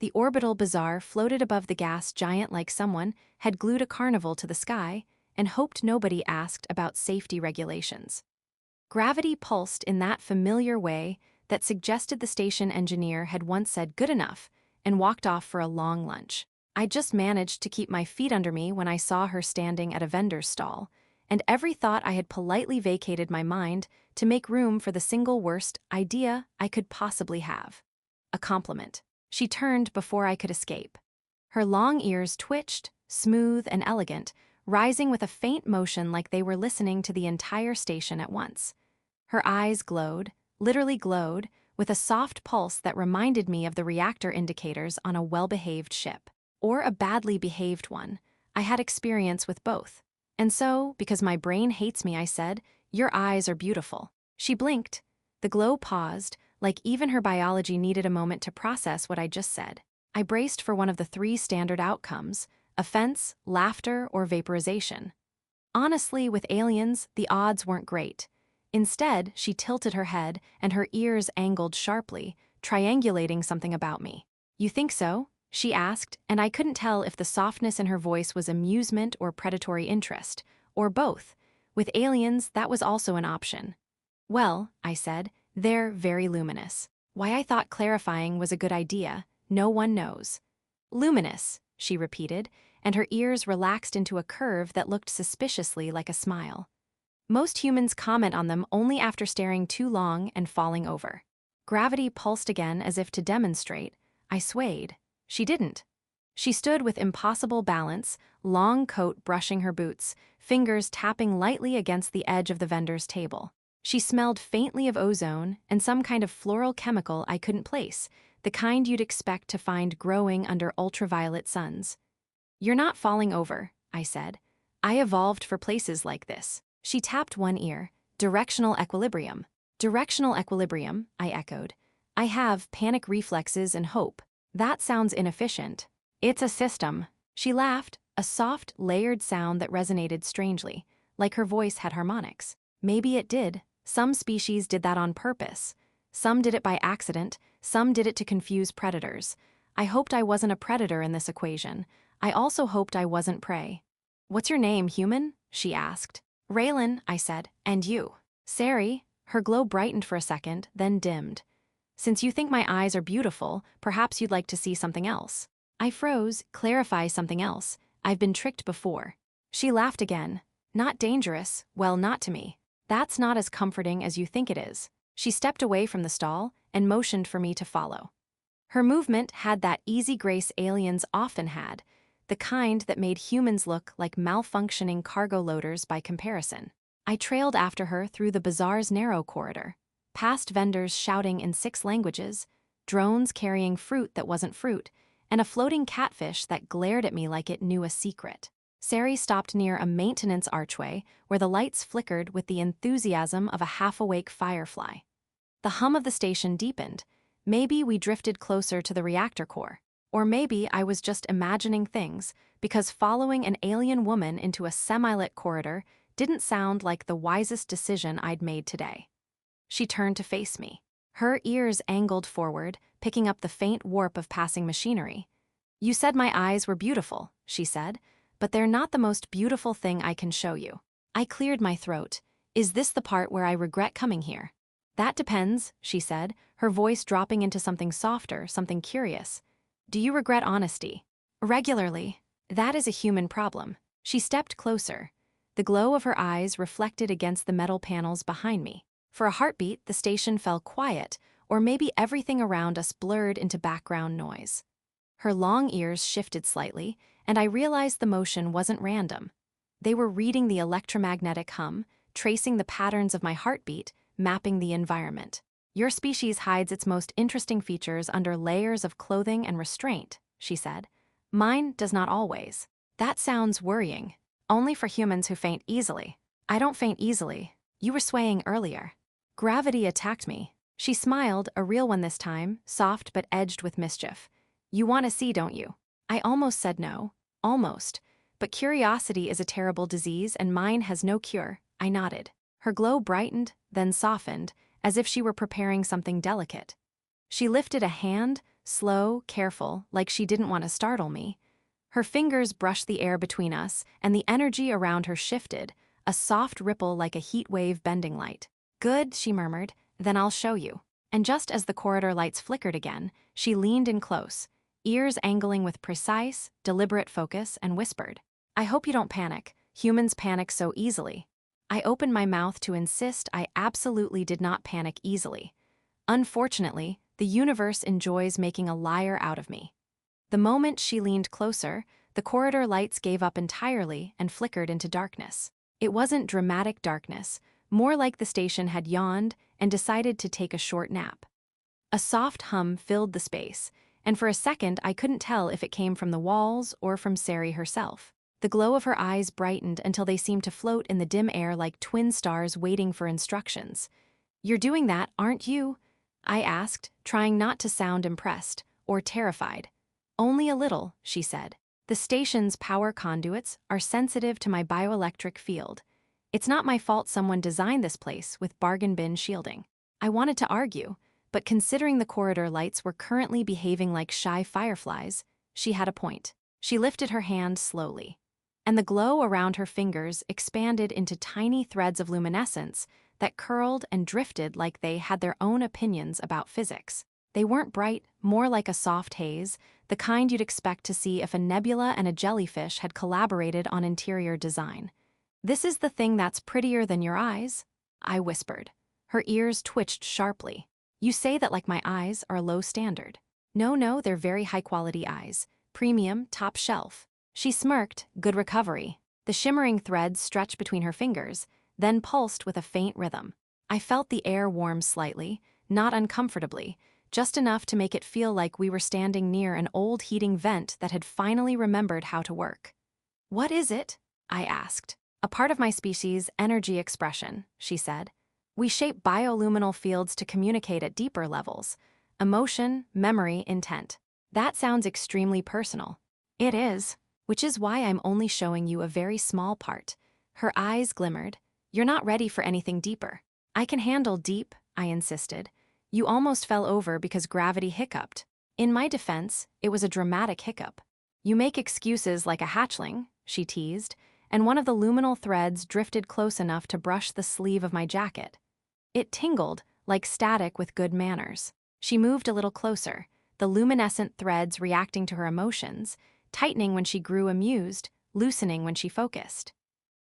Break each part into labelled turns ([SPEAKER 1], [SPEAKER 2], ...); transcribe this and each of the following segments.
[SPEAKER 1] The orbital bazaar floated above the gas giant like someone had glued a carnival to the sky and hoped nobody asked about safety regulations. Gravity pulsed in that familiar way that suggested the station engineer had once said good enough and walked off for a long lunch. I just managed to keep my feet under me when I saw her standing at a vendor's stall, and every thought I had politely vacated my mind to make room for the single worst idea I could possibly have. A compliment. She turned before I could escape. Her long ears twitched, smooth and elegant, rising with a faint motion like they were listening to the entire station at once. Her eyes glowed, literally glowed, with a soft pulse that reminded me of the reactor indicators on a well-behaved ship. Or a badly behaved one. I had experience with both. And so, because my brain hates me, I said, "Your eyes are beautiful." She blinked. The glow paused, like even her biology needed a moment to process what I just said. I braced for one of the 3 standard outcomes: offense, laughter, or vaporization. Honestly, with aliens, the odds weren't great. Instead, she tilted her head and her ears angled sharply, triangulating something about me. "You think so?" she asked, and I couldn't tell if the softness in her voice was amusement or predatory interest, or both. With aliens, that was also an option. "Well," I said, "they're very luminous. Why I thought clarifying was a good idea, no one knows." "Luminous," she repeated, and her ears relaxed into a curve that looked suspiciously like a smile. "Most humans comment on them only after staring too long and falling over." Gravity pulsed again as if to demonstrate. I swayed. She didn't. She stood with impossible balance, long coat brushing her boots, fingers tapping lightly against the edge of the vendor's table. She smelled faintly of ozone and some kind of floral chemical I couldn't place, the kind you'd expect to find growing under ultraviolet suns. "You're not falling over," I said. "I evolved for places like this." She tapped one ear. "Directional equilibrium." "Directional equilibrium," I echoed. "I have panic reflexes and hope. That sounds inefficient." "It's a system." She laughed, a soft, layered sound that resonated strangely, like her voice had harmonics. Maybe it did. Some species did that on purpose. Some did it by accident, some did it to confuse predators. I hoped I wasn't a predator in this equation. I also hoped I wasn't prey. "What's your name, human?" she asked. "Raylan," I said. "And you?" "Sari." Her glow brightened for a second, then dimmed. "Since you think my eyes are beautiful, perhaps you'd like to see something else." I froze. "Clarify something else. I've been tricked before." She laughed again. "Not dangerous, well, not to me. That's not as comforting as you think it is." She stepped away from the stall and motioned for me to follow. Her movement had that easy grace aliens often had, the kind that made humans look like malfunctioning cargo loaders by comparison. I trailed after her through the bazaar's narrow corridor, past vendors shouting in 6 languages, drones carrying fruit that wasn't fruit, and a floating catfish that glared at me like it knew a secret. Sari stopped near a maintenance archway where the lights flickered with the enthusiasm of a half-awake firefly. The hum of the station deepened. Maybe we drifted closer to the reactor core. Or maybe I was just imagining things, because following an alien woman into a semi-lit corridor didn't sound like the wisest decision I'd made today. She turned to face me. Her ears angled forward, picking up the faint warp of passing machinery. "You said my eyes were beautiful," she said, "but they're not the most beautiful thing I can show you." I cleared my throat. "Is this the part where I regret coming here?" "That depends," she said, her voice dropping into something softer, something curious. "Do you regret honesty?" "Regularly. That is a human problem." She stepped closer. The glow of her eyes reflected against the metal panels behind me. For a heartbeat, the station fell quiet, or maybe everything around us blurred into background noise. Her long ears shifted slightly, and I realized the motion wasn't random. They were reading the electromagnetic hum, tracing the patterns of my heartbeat, mapping the environment. "Your species hides its most interesting features under layers of clothing and restraint," she said. "Mine does not always." "That sounds worrying. Only for humans who faint easily." "I don't faint easily. You were swaying earlier." Gravity attacked me. She smiled, a real one this time, soft but edged with mischief. "You want to see, don't you?" I almost said no. Almost. But curiosity is a terrible disease and mine has no cure. I nodded. Her glow brightened, then softened, as if she were preparing something delicate. She lifted a hand, slow, careful, like she didn't want to startle me. Her fingers brushed the air between us, and the energy around her shifted, a soft ripple like a heat wave bending light. "Good," she murmured, "then I'll show you." And just as the corridor lights flickered again, she leaned in close, ears angling with precise, deliberate focus, and whispered, "I hope you don't panic. Humans panic so easily." I opened my mouth to insist I absolutely did not panic easily. Unfortunately, the universe enjoys making a liar out of me. The moment she leaned closer, the corridor lights gave up entirely and flickered into darkness. It wasn't dramatic darkness, more like the station had yawned and decided to take a short nap. A soft hum filled the space, and for a second I couldn't tell if it came from the walls or from Sari herself. The glow of her eyes brightened until they seemed to float in the dim air like twin stars waiting for instructions. "You're doing that, aren't you?" I asked, trying not to sound impressed or terrified. "Only a little," she said. "The station's power conduits are sensitive to my bioelectric field. It's not my fault someone designed this place with bargain bin shielding." I wanted to argue, but considering the corridor lights were currently behaving like shy fireflies, she had a point. She lifted her hand slowly, and the glow around her fingers expanded into tiny threads of luminescence that curled and drifted like they had their own opinions about physics. They weren't bright, more like a soft haze, the kind you'd expect to see if a nebula and a jellyfish had collaborated on interior design. "This is the thing that's prettier than your eyes?" I whispered. Her ears twitched sharply. "You say that like my eyes are low standard." No, they're very high-quality eyes. Premium, top shelf." She smirked, "Good recovery." The shimmering threads stretched between her fingers, then pulsed with a faint rhythm. I felt the air warm slightly, not uncomfortably, just enough to make it feel like we were standing near an old heating vent that had finally remembered how to work. "What is it?" I asked. "A part of my species' energy expression," she said. "We shape bioluminal fields to communicate at deeper levels. Emotion, memory, intent. That sounds extremely personal." "It is, which is why I'm only showing you a very small part." Her eyes glimmered. "You're not ready for anything deeper." "I can handle deep," I insisted. "You almost fell over because gravity hiccuped." In my defense, it was a dramatic hiccup. "You make excuses like a hatchling," she teased, and one of the luminal threads drifted close enough to brush the sleeve of my jacket. It tingled, like static with good manners. She moved a little closer, the luminescent threads reacting to her emotions, tightening when she grew amused, loosening when she focused.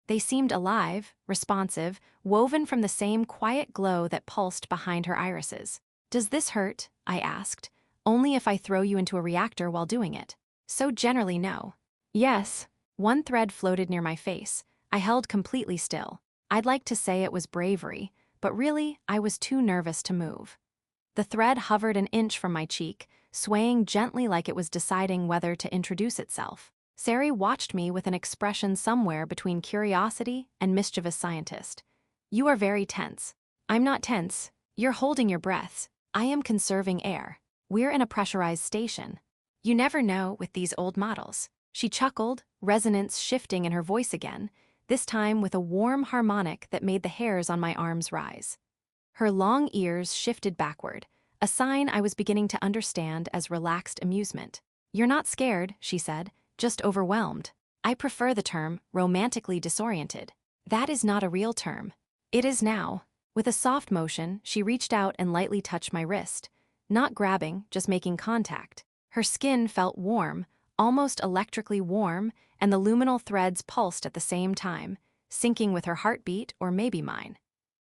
[SPEAKER 1] They seemed alive, responsive, woven from the same quiet glow that pulsed behind her irises. "Does this hurt?" I asked. "Only if I throw you into a reactor while doing it." "So generally no." "Yes." One thread floated near my face. I held completely still. I'd like to say it was bravery, but really, I was too nervous to move. The thread hovered an inch from my cheek, swaying gently like it was deciding whether to introduce itself. Sari watched me with an expression somewhere between curiosity and mischievous scientist. "You are very tense." "I'm not tense. You're holding your breaths. I am conserving air. We're in a pressurized station. You never know with these old models." She chuckled, resonance shifting in her voice again, this time with a warm harmonic that made the hairs on my arms rise. Her long ears shifted backward, a sign I was beginning to understand as relaxed amusement. "You're not scared," she said, "just overwhelmed." I prefer the term romantically disoriented. That is not a real term. It is now. With a soft motion, she reached out and lightly touched my wrist, not grabbing, just making contact. Her skin felt warm, almost electrically warm, and the luminal threads pulsed at the same time, syncing with her heartbeat or maybe mine.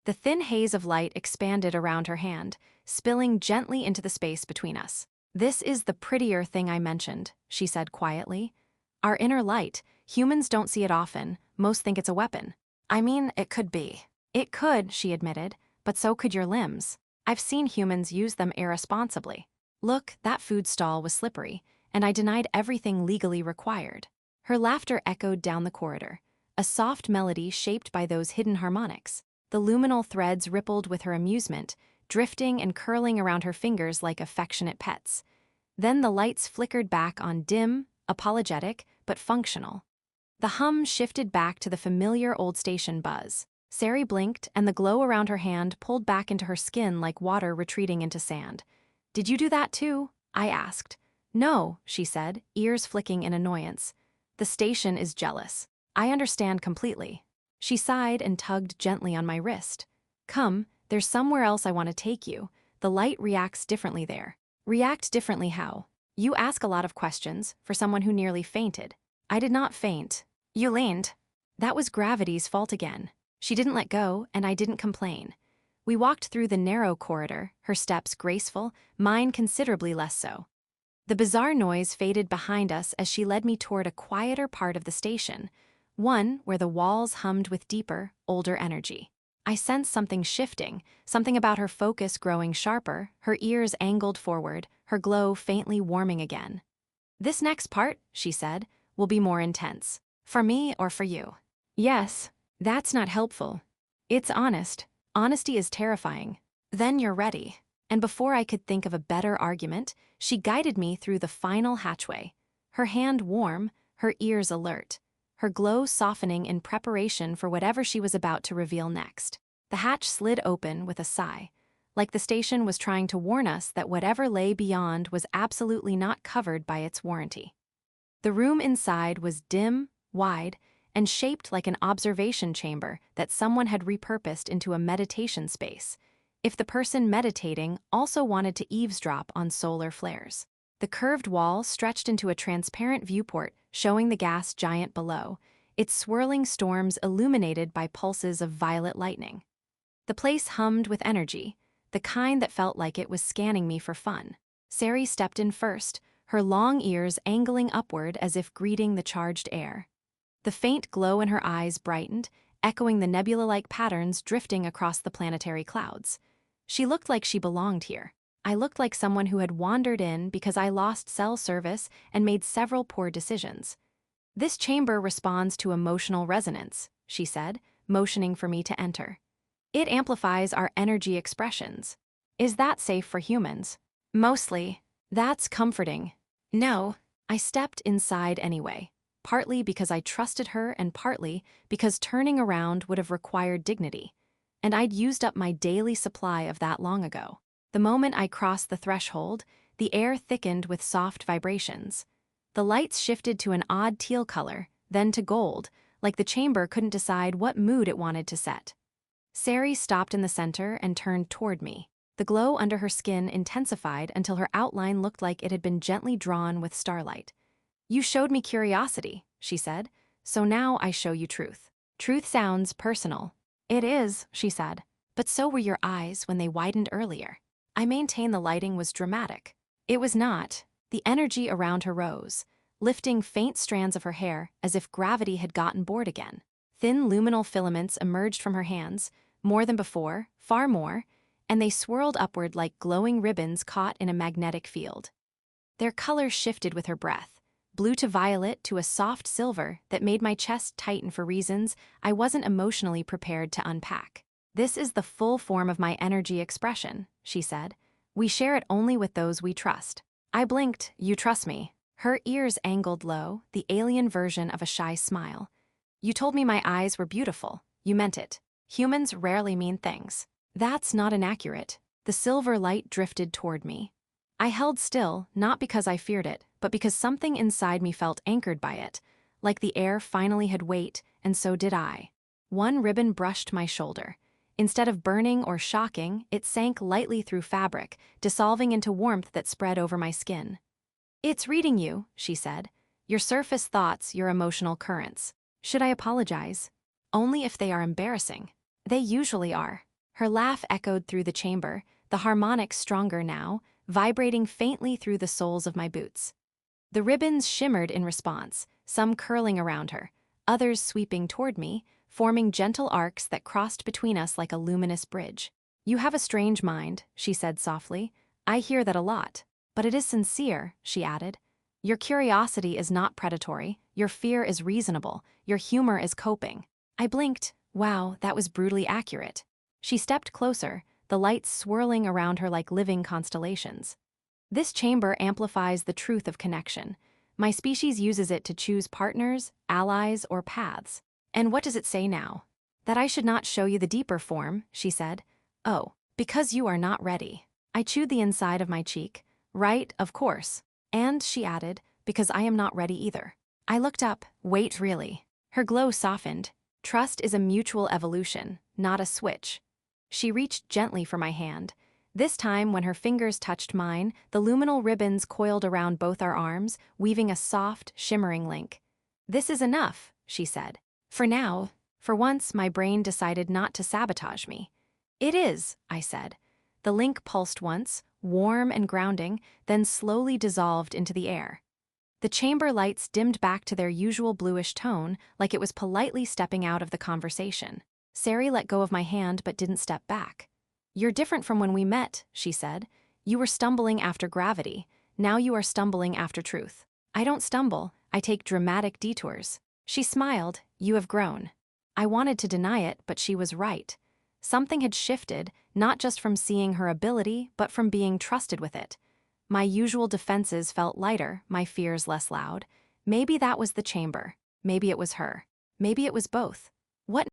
[SPEAKER 1] The thin haze of light expanded around her hand, spilling gently into the space between us. "This is the prettier thing I mentioned," she said quietly. "Our inner light. Humans don't see it often. Most think it's a weapon." "I mean, it could be." "It could," she admitted, "but so could your limbs. I've seen humans use them irresponsibly." Look, that food stall was slippery, and I denied everything legally required. Her laughter echoed down the corridor, a soft melody shaped by those hidden harmonics. The luminal threads rippled with her amusement, drifting and curling around her fingers like affectionate pets. Then the lights flickered back on dim, apologetic, but functional. The hum shifted back to the familiar old station buzz. Sari blinked, and the glow around her hand pulled back into her skin like water retreating into sand. "Did you do that too?" I asked. No, she said, ears flicking in annoyance. The station is jealous. I understand completely. She sighed and tugged gently on my wrist. Come, there's somewhere else I want to take you. The light reacts differently there. React differently how? You ask a lot of questions for someone who nearly fainted. I did not faint. You leaned. That was gravity's fault again. She didn't let go, and I didn't complain. We walked through the narrow corridor, her steps graceful, mine considerably less so. The bizarre noise faded behind us as she led me toward a quieter part of the station, one where the walls hummed with deeper, older energy. I sensed something shifting, something about her focus growing sharper, her ears angled forward, her glow faintly warming again. This next part, she said, will be more intense. For me or for you? Yes, that's not helpful. It's honest. Honesty is terrifying. Then you're ready. And before I could think of a better argument, she guided me through the final hatchway. Her hand warm, her ears alert, her glow softening in preparation for whatever she was about to reveal next. The hatch slid open with a sigh, like the station was trying to warn us that whatever lay beyond was absolutely not covered by its warranty. The room inside was dim, wide, and shaped like an observation chamber that someone had repurposed into a meditation space, if the person meditating also wanted to eavesdrop on solar flares. The curved wall stretched into a transparent viewport showing the gas giant below, its swirling storms illuminated by pulses of violet lightning. The place hummed with energy, the kind that felt like it was scanning me for fun. Sari stepped in first, her long ears angling upward as if greeting the charged air. The faint glow in her eyes brightened, echoing the nebula-like patterns drifting across the planetary clouds. She looked like she belonged here. I looked like someone who had wandered in because I lost cell service and made several poor decisions. This chamber responds to emotional resonance, she said, motioning for me to enter. It amplifies our energy expressions. Is that safe for humans? Mostly. That's comforting. No, I stepped inside anyway, partly because I trusted her and partly because turning around would have required dignity. And I'd used up my daily supply of that long ago. The moment I crossed the threshold, the air thickened with soft vibrations. The lights shifted to an odd teal color, then to gold, like the chamber couldn't decide what mood it wanted to set. Sari stopped in the center and turned toward me. The glow under her skin intensified until her outline looked like it had been gently drawn with starlight. You showed me curiosity, she said, so now I show you truth. Truth sounds personal. It is, she said, but so were your eyes when they widened earlier. I maintain the lighting was dramatic. It was not. The energy around her rose, lifting faint strands of her hair as if gravity had gotten bored again. Thin luminal filaments emerged from her hands, more than before, far more, and they swirled upward like glowing ribbons caught in a magnetic field. Their color shifted with her breath, blue to violet to a soft silver that made my chest tighten for reasons I wasn't emotionally prepared to unpack. This is the full form of my energy expression, she said. We share it only with those we trust. I blinked, you trust me. Her ears angled low, the alien version of a shy smile. You told me my eyes were beautiful. You meant it. Humans rarely mean things. That's not inaccurate. The silver light drifted toward me. I held still, not because I feared it, but because something inside me felt anchored by it, like the air finally had weight, and so did I. One ribbon brushed my shoulder. Instead of burning or shocking, it sank lightly through fabric, dissolving into warmth that spread over my skin. It's reading you, she said. Your surface thoughts, your emotional currents. Should I apologize? Only if they are embarrassing. They usually are. Her laugh echoed through the chamber, the harmonics stronger now, vibrating faintly through the soles of my boots. The ribbons shimmered in response, some curling around her, others sweeping toward me, forming gentle arcs that crossed between us like a luminous bridge. You have a strange mind, she said softly. I hear that a lot. But it is sincere, she added. Your curiosity is not predatory, your fear is reasonable, your humor is coping. I blinked. Wow, that was brutally accurate. She stepped closer, the lights swirling around her like living constellations. This chamber amplifies the truth of connection. My species uses it to choose partners, allies, or paths. And what does it say now? That I should not show you the deeper form, she said. Oh, because you are not ready. I chewed the inside of my cheek, Right, of course. And, she added, because I am not ready either. I looked up. Wait, really? Her glow softened. Trust is a mutual evolution, not a switch. She reached gently for my hand. This time, when her fingers touched mine, the luminal ribbons coiled around both our arms, weaving a soft, shimmering link. This is enough, she said. For now. For once, my brain decided not to sabotage me. It is, I said. The link pulsed once, warm and grounding, then slowly dissolved into the air. The chamber lights dimmed back to their usual bluish tone, like it was politely stepping out of the conversation. Sari let go of my hand but didn't step back. You're different from when we met, she said. You were stumbling after gravity. Now you are stumbling after truth. I don't stumble, I take dramatic detours. She smiled. You have grown. I wanted to deny it, but she was right. Something had shifted, not just from seeing her ability, but from being trusted with it. My usual defenses felt lighter, my fears less loud. Maybe that was the chamber. Maybe it was her. Maybe it was both. What